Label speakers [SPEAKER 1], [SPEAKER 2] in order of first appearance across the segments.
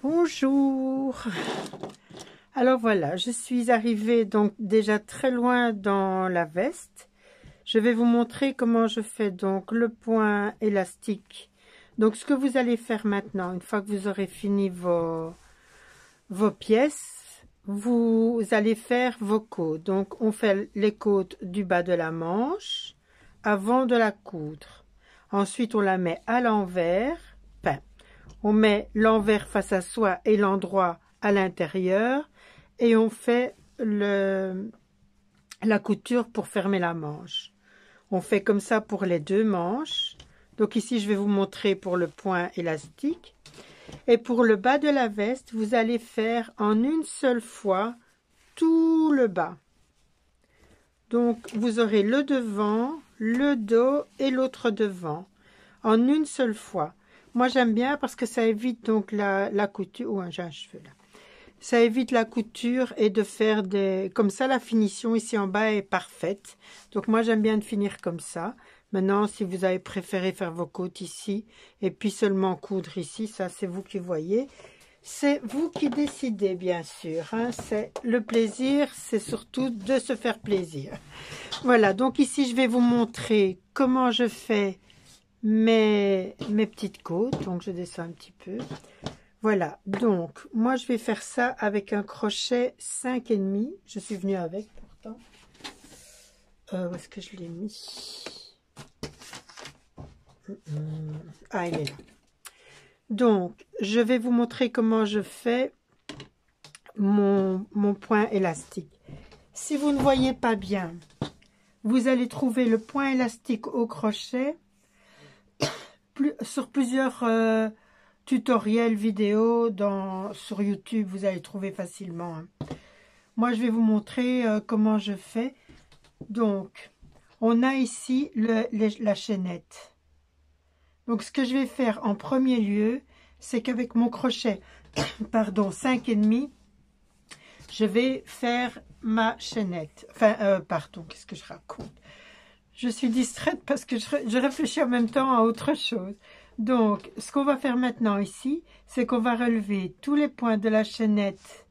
[SPEAKER 1] Bonjour. Alors voilà, je suis arrivée donc déjà très loin dans la veste. Je vais vous montrer comment je fais donc le point élastique. Donc ce que vous allez faire maintenant, une fois que vous aurez fini vos pièces, vous allez faire vos côtes. Donc on fait les côtes du bas de la manche avant de la coudre. Ensuite on la met à l'envers. On met l'envers face à soi et l'endroit à l'intérieur et on fait la couture pour fermer la manche. On fait comme ça pour les deux manches. Donc ici, je vais vous montrer pour le point élastique. Et pour le bas de la veste, vous allez faire en une seule fois tout le bas. Donc vous aurez le devant, le dos et l'autre devant en une seule fois. Moi, j'aime bien parce que ça évite donc la couture. Oh, j'ai un cheveu là. Ça évite la couture et de faire des... Comme ça, la finition ici en bas est parfaite. Donc, moi, j'aime bien de finir comme ça. Maintenant, si vous avez préféré faire vos côtes ici et puis seulement coudre ici, ça, c'est vous qui voyez. C'est vous qui décidez, bien sûr. Hein. C'est le plaisir, c'est surtout de se faire plaisir. Voilà, donc ici, je vais vous montrer comment je fais mes petites côtes. Donc je descends un petit peu, voilà. Donc moi je vais faire ça avec un crochet 5,5. Je suis venue avec pourtant, où est-ce que je l'ai mis? Ah, il est là. Donc je vais vous montrer comment je fais mon point élastique. Si vous ne voyez pas bien, vous allez trouver le point élastique au crochet sur plusieurs tutoriels vidéo sur YouTube, vous allez trouver facilement. Hein. Moi, je vais vous montrer comment je fais. Donc, on a ici la chaînette. Donc, ce que je vais faire en premier lieu, c'est qu'avec mon crochet, pardon, 5,5, je vais faire ma chaînette. Enfin, pardon, qu'est-ce que je raconte? Je suis distraite parce que je réfléchis en même temps à autre chose. Donc, ce qu'on va faire maintenant ici, c'est qu'on va relever tous les points de la chaînette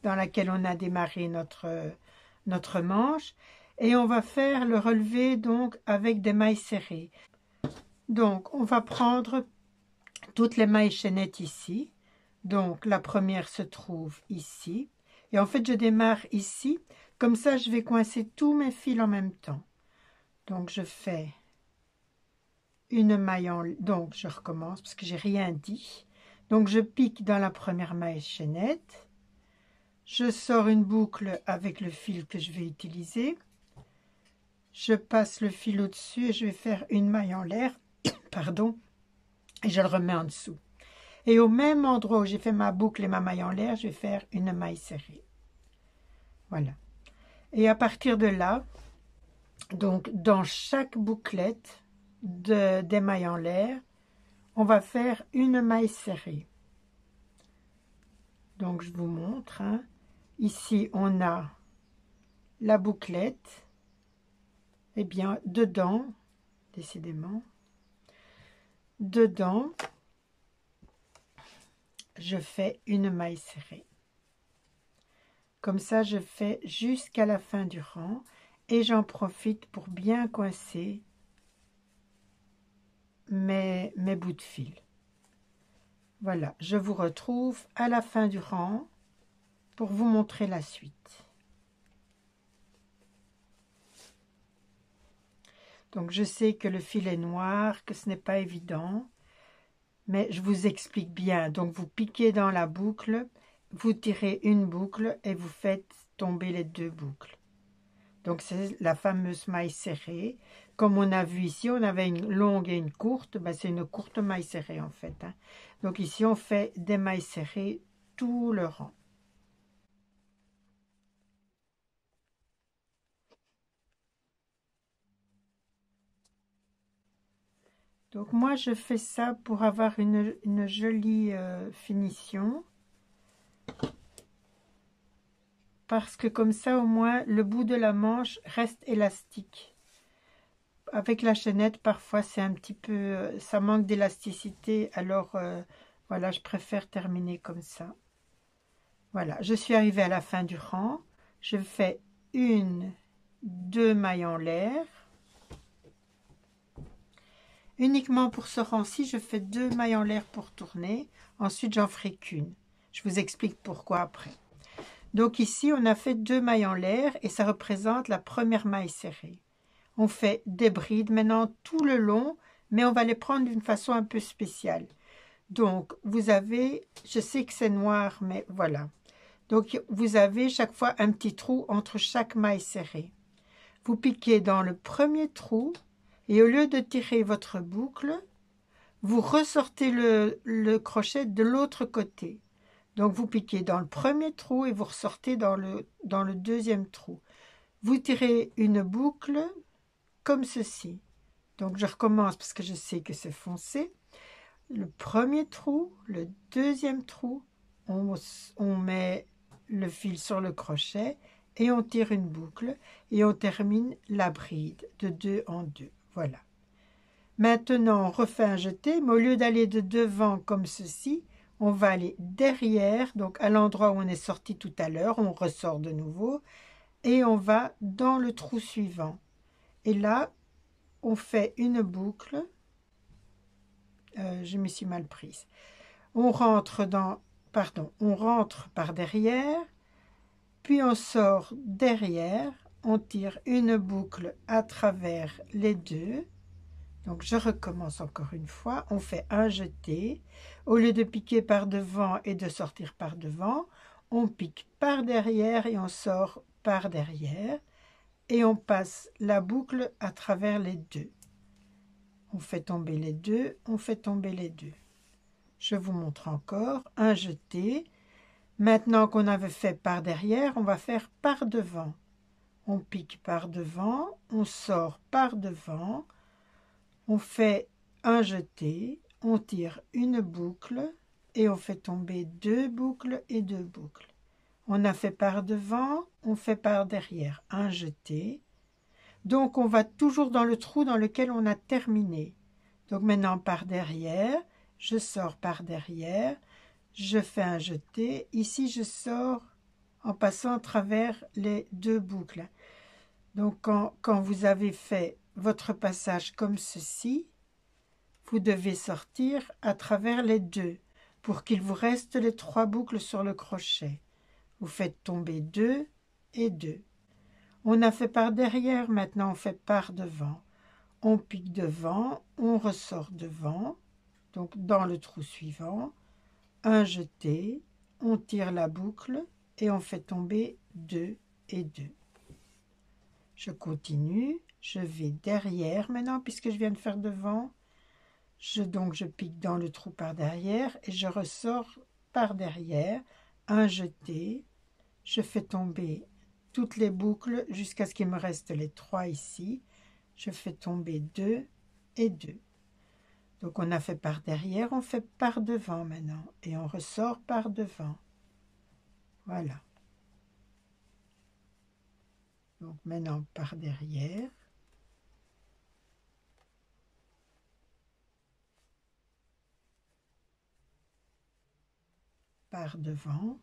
[SPEAKER 1] dans laquelle on a démarré notre manche. Et on va faire le relevé donc avec des mailles serrées. Donc, on va prendre toutes les mailles chaînettes ici. Donc, la première se trouve ici. Et en fait, je démarre ici. Comme ça, je vais coincer tous mes fils en même temps. Donc, je fais une maille donc je recommence parce que j'ai rien dit. Donc, je pique dans la première maille chaînette. Je sors une boucle avec le fil que je vais utiliser. Je passe le fil au-dessus et je vais faire une maille en l'air, pardon, et je le remets en dessous. Et au même endroit où j'ai fait ma boucle et ma maille en l'air, je vais faire une maille serrée. Voilà. Et à partir de là, donc dans chaque bouclette des mailles en l'air, on va faire une maille serrée. Donc je vous montre. Hein. Ici, on a la bouclette. Eh bien, dedans, décidément, dedans, je fais une maille serrée. Comme ça, je fais jusqu'à la fin du rang et j'en profite pour bien coincer mes bouts de fil. Voilà, je vous retrouve à la fin du rang pour vous montrer la suite. Donc, je sais que le fil est noir, que ce n'est pas évident, mais je vous explique bien. Donc, vous piquez dans la boucle, vous tirez une boucle et vous faites tomber les deux boucles. Donc, c'est la fameuse maille serrée. Comme on a vu ici, on avait une longue et une courte. Ben, c'est une courte maille serrée, en fait. Hein. Donc, ici, on fait des mailles serrées tout le rang. Donc, moi, je fais ça pour avoir une jolie finition. Parce que comme ça, au moins, le bout de la manche reste élastique. Avec la chaînette, parfois, c'est un petit peu... ça manque d'élasticité. Alors, Voilà, je préfère terminer comme ça. Voilà, je suis arrivée à la fin du rang. Je fais 1, 2 mailles en l'air. Uniquement pour ce rang-ci, je fais 2 mailles en l'air pour tourner. Ensuite, j'en ferai qu'une. Je vous explique pourquoi après. Donc ici, on a fait 2 mailles en l'air et ça représente la première maille serrée. On fait des brides maintenant tout le long, mais on va les prendre d'une façon un peu spéciale. Donc, vous avez, je sais que c'est noir, mais voilà. Donc, vous avez chaque fois un petit trou entre chaque maille serrée. Vous piquez dans le premier trou et au lieu de tirer votre boucle, vous ressortez le crochet de l'autre côté. Donc, vous piquez dans le premier trou et vous ressortez dans le deuxième trou. Vous tirez une boucle comme ceci. Donc, je recommence parce que je sais que c'est foncé. Le premier trou, le deuxième trou, on met le fil sur le crochet et on tire une boucle et on termine la bride de 2 en 2. Voilà. Maintenant, on refait un jeté, mais au lieu d'aller de devant comme ceci, on va aller derrière, donc à l'endroit où on est sorti tout à l'heure, on ressort de nouveau et on va dans le trou suivant. Et là, on fait une boucle. Je me suis mal prise. On rentre par derrière, puis on sort derrière, on tire une boucle à travers les deux. Donc je recommence encore une fois, on fait un jeté. Au lieu de piquer par devant et de sortir par devant, on pique par derrière et on sort par derrière. Et on passe la boucle à travers les deux. On fait tomber les deux, on fait tomber les deux. Je vous montre encore un jeté. Maintenant qu'on avait fait par derrière, on va faire par devant. On pique par devant, on sort par devant, on fait un jeté, on tire une boucle et on fait tomber 2 boucles et 2 boucles. On a fait par devant, on fait par derrière, un jeté. Donc on va toujours dans le trou dans lequel on a terminé. Donc maintenant par derrière, je sors par derrière, je fais un jeté. Ici je sors en passant à travers les 2 boucles. Donc quand vous avez fait votre passage comme ceci, vous devez sortir à travers les 2 pour qu'il vous reste les 3 boucles sur le crochet. Vous faites tomber 2 et 2. On a fait par derrière, maintenant on fait par devant. On pique devant, on ressort devant, donc dans le trou suivant, un jeté, on tire la boucle et on fait tomber 2 et 2. Je continue, je vais derrière maintenant puisque je viens de faire devant. Donc je pique dans le trou par derrière et je ressors par derrière, un jeté, je fais tomber toutes les boucles jusqu'à ce qu'il me reste les 3 ici. Je fais tomber 2 et 2. Donc on a fait par derrière, on fait par devant maintenant et on ressort par devant. Voilà. Donc maintenant par derrière. Par devant.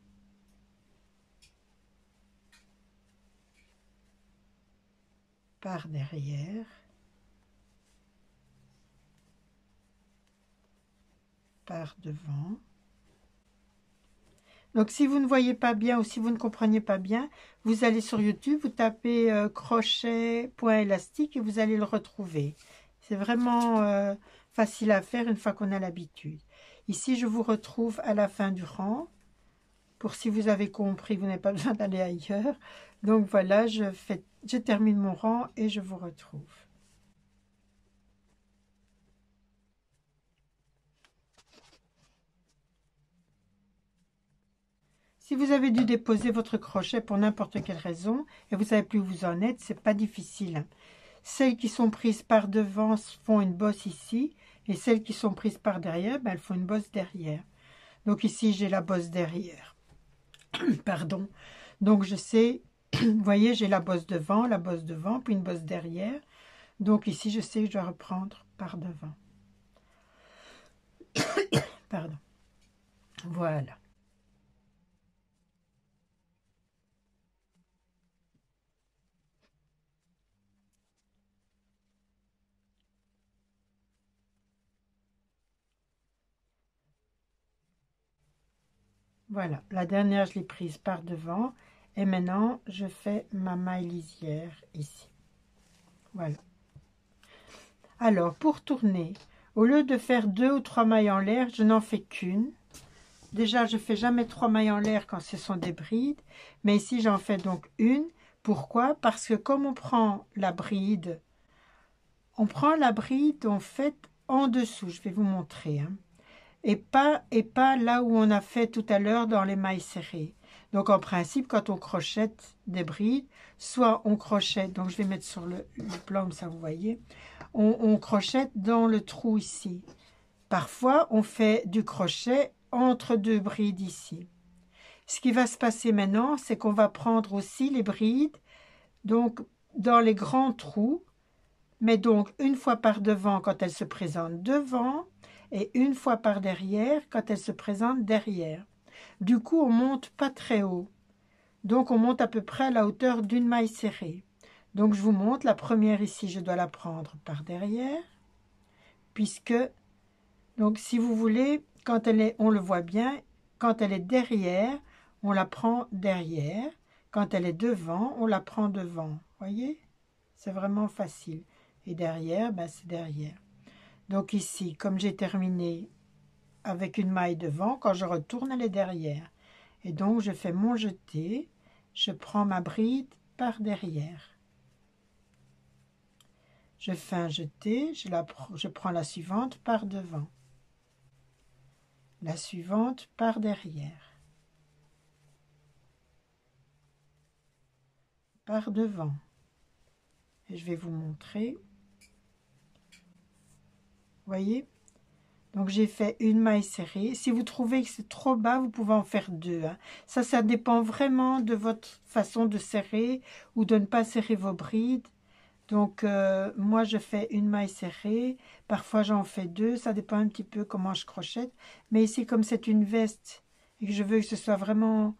[SPEAKER 1] Par derrière. Par devant. Donc si vous ne voyez pas bien ou si vous ne comprenez pas bien, vous allez sur YouTube, vous tapez crochet, point élastique et vous allez le retrouver. C'est vraiment facile à faire une fois qu'on a l'habitude. Ici, je vous retrouve à la fin du rang. Pour si vous avez compris, vous n'avez pas besoin d'aller ailleurs. Donc voilà, je termine mon rang et je vous retrouve. Si vous avez dû déposer votre crochet pour n'importe quelle raison et vous savez plus où vous en êtes, c'est pas difficile. Celles qui sont prises par devant font une bosse ici et celles qui sont prises par derrière, elles font une bosse derrière. Donc ici, j'ai la bosse derrière. Pardon. Donc je sais, vous voyez, j'ai la bosse devant, puis une bosse derrière. Donc ici, je sais que je dois reprendre par devant. Pardon. Voilà. Voilà, la dernière, je l'ai prise par devant. Et maintenant, je fais ma maille lisière ici. Voilà. Alors, pour tourner, au lieu de faire 2 ou 3 mailles en l'air, je n'en fais qu'une. Déjà, je ne fais jamais 3 mailles en l'air quand ce sont des brides. Mais ici, j'en fais donc une. Pourquoi? Parce que comme on prend la bride, on fait en dessous. Je vais vous montrer. Hein. Et pas là où on a fait tout à l'heure dans les mailles serrées. Donc en principe, quand on crochette des brides, soit on crochette, donc je vais mettre sur le plan comme ça vous voyez, on crochette dans le trou ici. Parfois, on fait du crochet entre 2 brides ici. Ce qui va se passer maintenant, c'est qu'on va prendre aussi les brides, donc dans les grands trous, mais donc une fois par devant quand elles se présentent devant, et une fois par derrière quand elles se présentent derrière. Du coup, on monte pas très haut. Donc, on monte à peu près à la hauteur d'une maille serrée. Donc, je vous montre, la première ici, je dois la prendre par derrière, puisque, donc, si vous voulez, quand elle est, on le voit bien, quand elle est derrière, on la prend derrière. Quand elle est devant, on la prend devant. Voyez? C'est vraiment facile. Et derrière, ben, c'est derrière. Donc ici, comme j'ai terminé avec une maille devant, quand je retourne, elle est derrière. Et donc, je fais mon jeté, je prends ma bride par derrière. Je fais un jeté, je prends la suivante par devant. La suivante par derrière. Par devant. Et je vais vous montrer. Voyez? Donc j'ai fait une maille serrée. Si vous trouvez que c'est trop bas, vous pouvez en faire 2. Hein. Ça dépend vraiment de votre façon de serrer ou de ne pas serrer vos brides. Donc moi je fais une maille serrée. Parfois j'en fais 2. Ça dépend un petit peu comment je crochette. Mais ici comme c'est une veste et que je veux que ce soit vraiment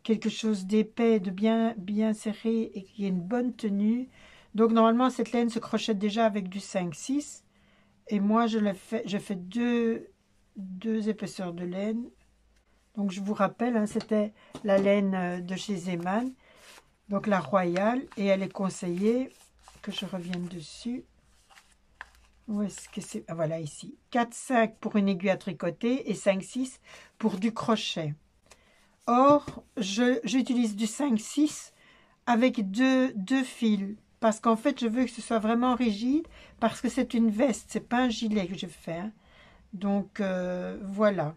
[SPEAKER 1] quelque chose d'épais, de bien serré et qu'il y ait une bonne tenue. Donc normalement cette laine se crochette déjà avec du 5-6. Et moi, je fais deux épaisseurs de laine. Donc, je vous rappelle, hein, c'était la laine de chez Zeman, donc la royale. Et elle est conseillée, que je revienne dessus. Où est-ce que c'est? Ah, voilà, ici. 4-5 pour une aiguille à tricoter et 5-6 pour du crochet. Or, j'utilise du 5-6 avec deux fils. Parce qu'en fait, je veux que ce soit vraiment rigide, parce que c'est une veste, c'est pas un gilet que je fais. Hein. Donc, voilà.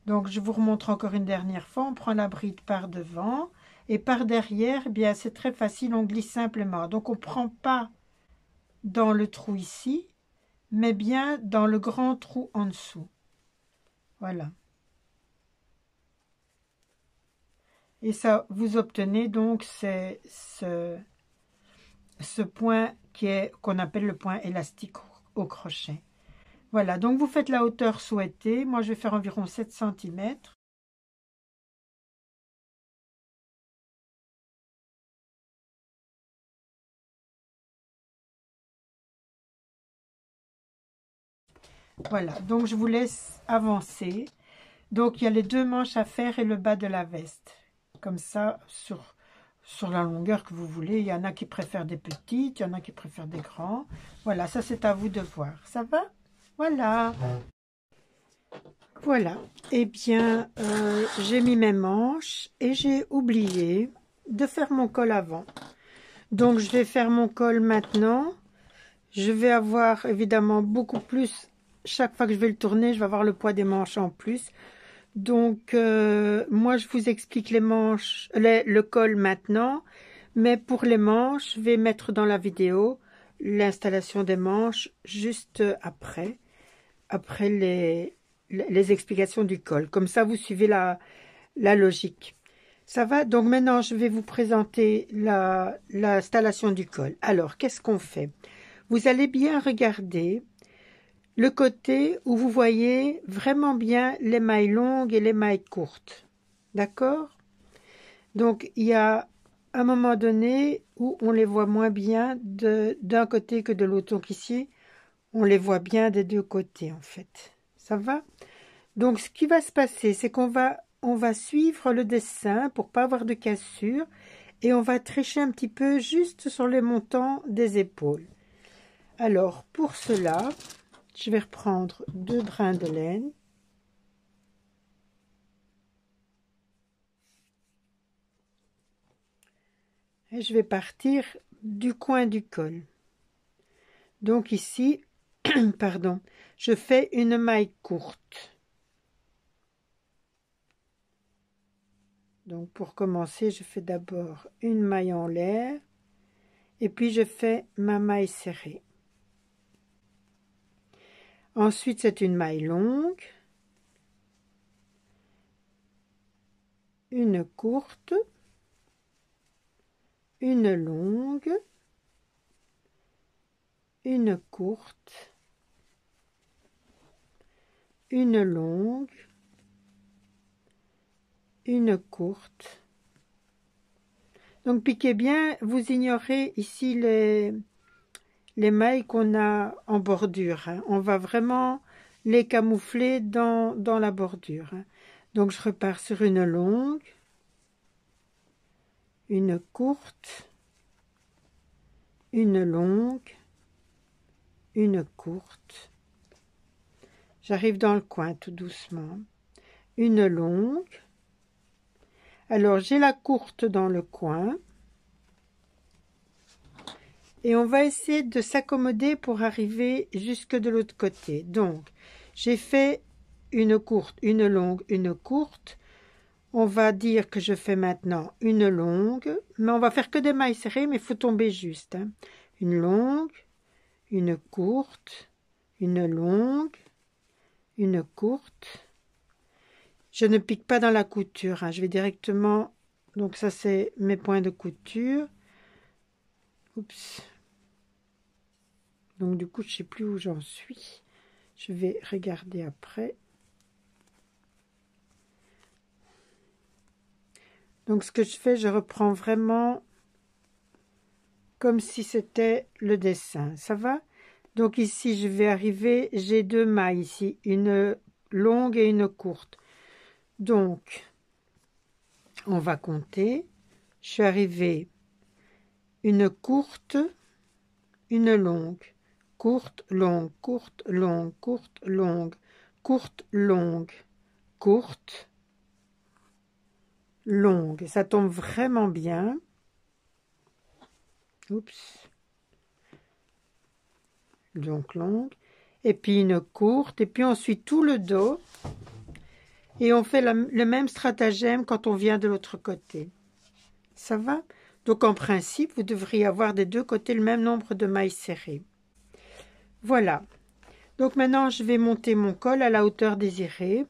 [SPEAKER 1] Donc, je vous remontre encore une dernière fois. On prend la bride par devant. Et par derrière, eh bien, c'est très facile, on glisse simplement. Donc, on ne prend pas dans le trou ici, mais bien dans le grand trou en dessous. Voilà. Et ça, vous obtenez donc ce point qu'on appelle le point élastique au crochet. Voilà, donc vous faites la hauteur souhaitée. Moi, je vais faire environ 7 cm. Voilà, donc je vous laisse avancer. Donc, il y a les 2 manches à faire et le bas de la veste. Comme ça, sur la longueur que vous voulez. Il y en a qui préfèrent des petites, il y en a qui préfèrent des grands. Voilà, ça c'est à vous de voir. Ça va? Voilà. Voilà. Eh bien, j'ai mis mes manches et j'ai oublié de faire mon col avant. Donc, je vais faire mon col maintenant. Je vais avoir évidemment beaucoup plus. Chaque fois que je vais le tourner, je vais avoir le poids des manches en plus. Donc, moi, je vous explique les manches, le col maintenant. Mais pour les manches, je vais mettre dans la vidéo l'installation des manches juste après les explications du col. Comme ça, vous suivez la logique. Ça va? Donc maintenant, je vais vous présenter l'installation du col. Alors, qu'est-ce qu'on fait? Vous allez bien regarder le côté où vous voyez vraiment bien les mailles longues et les mailles courtes. D'accord? Donc, il y a un moment donné où on les voit moins bien d'un côté que de l'autre. Donc ici, on les voit bien des deux côtés, en fait. Ça va? Donc, ce qui va se passer, c'est on va suivre le dessin pour pas avoir de cassure et on va tricher un petit peu juste sur les montants des épaules. Alors, pour cela, je vais reprendre 2 brins de laine. Et je vais partir du coin du col. Donc ici, pardon, je fais une maille courte. Donc pour commencer, je fais d'abord une maille en l'air et puis je fais ma maille serrée. Ensuite, c'est une maille longue, une courte, une longue, une courte, une longue, une courte. Donc piquez bien, vous ignorez ici les mailles qu'on a en bordure. Hein. On va vraiment les camoufler dans la bordure. Hein. Donc je repars sur une longue, une courte, une longue, une courte. J'arrive dans le coin tout doucement. Une longue. Alors j'ai la courte dans le coin. Et on va essayer de s'accommoder pour arriver jusque de l'autre côté. Donc, j'ai fait une courte, une longue, une courte. On va dire que je fais maintenant une longue, mais on va faire que des mailles serrées, mais il faut tomber juste. Hein. Une longue, une courte, une longue, une courte. Je ne pique pas dans la couture, hein. Je vais directement... Donc ça, c'est mes points de couture. Oups. Donc du coup, je ne sais plus où j'en suis. Je vais regarder après. Donc ce que je fais, je reprends vraiment comme si c'était le dessin. Ça va? Donc ici, je vais arriver, j'ai 2 mailles ici, une longue et une courte. Donc, on va compter. Je suis arrivée une courte, une longue, courte, longue, courte, longue, courte, longue, courte, longue, courte, longue. Ça tombe vraiment bien. Oups. Donc longue. Et puis une courte. Et puis on suit tout le dos. Et on fait le même stratagème quand on vient de l'autre côté. Ça va? Donc en principe, vous devriez avoir des deux côtés le même nombre de mailles serrées. Voilà. Donc maintenant, je vais monter mon col à la hauteur désirée.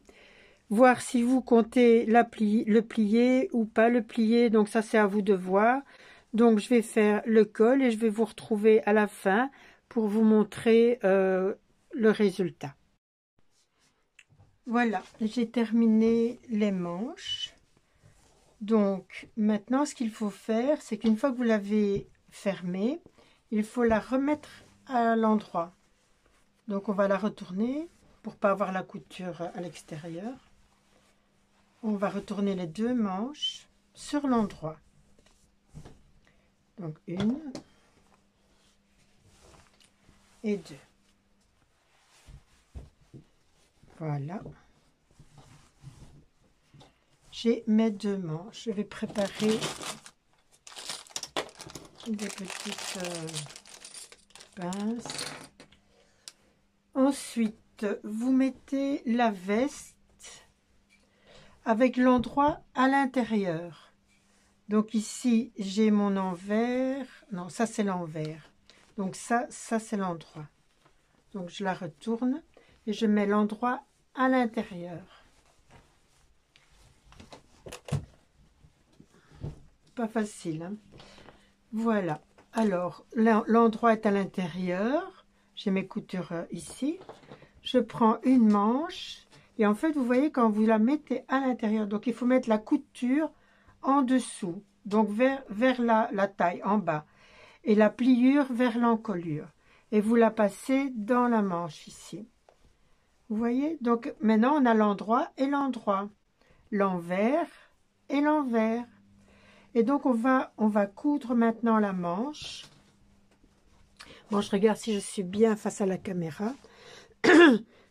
[SPEAKER 1] Voir si vous comptez le plier ou pas le plier. Donc ça, c'est à vous de voir. Donc je vais faire le col et je vais vous retrouver à la fin pour vous montrer le résultat. Voilà, j'ai terminé les manches. Donc maintenant, ce qu'il faut faire, c'est qu'une fois que vous l'avez fermée, il faut la remettre à l'endroit. Donc on va la retourner pour pas avoir la couture à l'extérieur. On va retourner les 2 manches sur l'endroit. Donc 1 et 2. Voilà. J'ai mes 2 manches. Je vais préparer des petites pinces. Ensuite, vous mettez la veste avec l'endroit à l'intérieur. Donc ici, j'ai mon envers. Non, ça c'est l'envers. Donc ça c'est l'endroit. Donc je la retourne et je mets l'endroit à l'intérieur. Pas facile, hein? Voilà. Alors, l'endroit est à l'intérieur. J'ai mes coutures ici. je prends une manche et en fait, vous voyez quand vous la mettez à l'intérieur, donc il faut mettre la couture en dessous, donc vers la taille, en bas, et la pliure vers l'encolure. Et vous la passez dans la manche ici. Vous voyez? Donc maintenant, on a l'endroit et l'endroit, l'envers et l'envers. Et donc, on va coudre maintenant la manche. Bon, je regarde si je suis bien face à la caméra.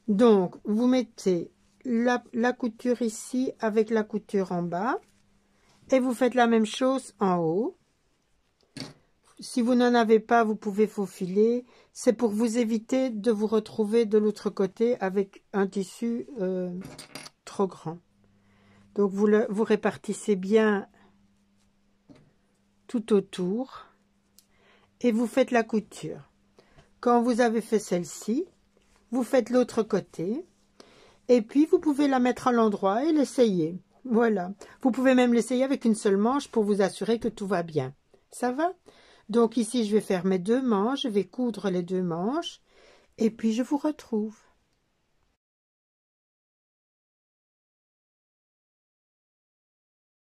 [SPEAKER 1] Donc, vous mettez la couture ici avec la couture en bas. Et vous faites la même chose en haut. Si vous n'en avez pas, vous pouvez faufiler. C'est pour vous éviter de vous retrouver de l'autre côté avec un tissu trop grand. Donc, vous répartissez bien tout autour. Et vous faites la couture. Quand vous avez fait celle-ci, vous faites l'autre côté. Et puis, vous pouvez la mettre à l'endroit et l'essayer. Voilà. Vous pouvez même l'essayer avec une seule manche pour vous assurer que tout va bien. Ça va? Donc ici, je vais faire mes 2 manches. Je vais coudre les 2 manches. Et puis, je vous retrouve.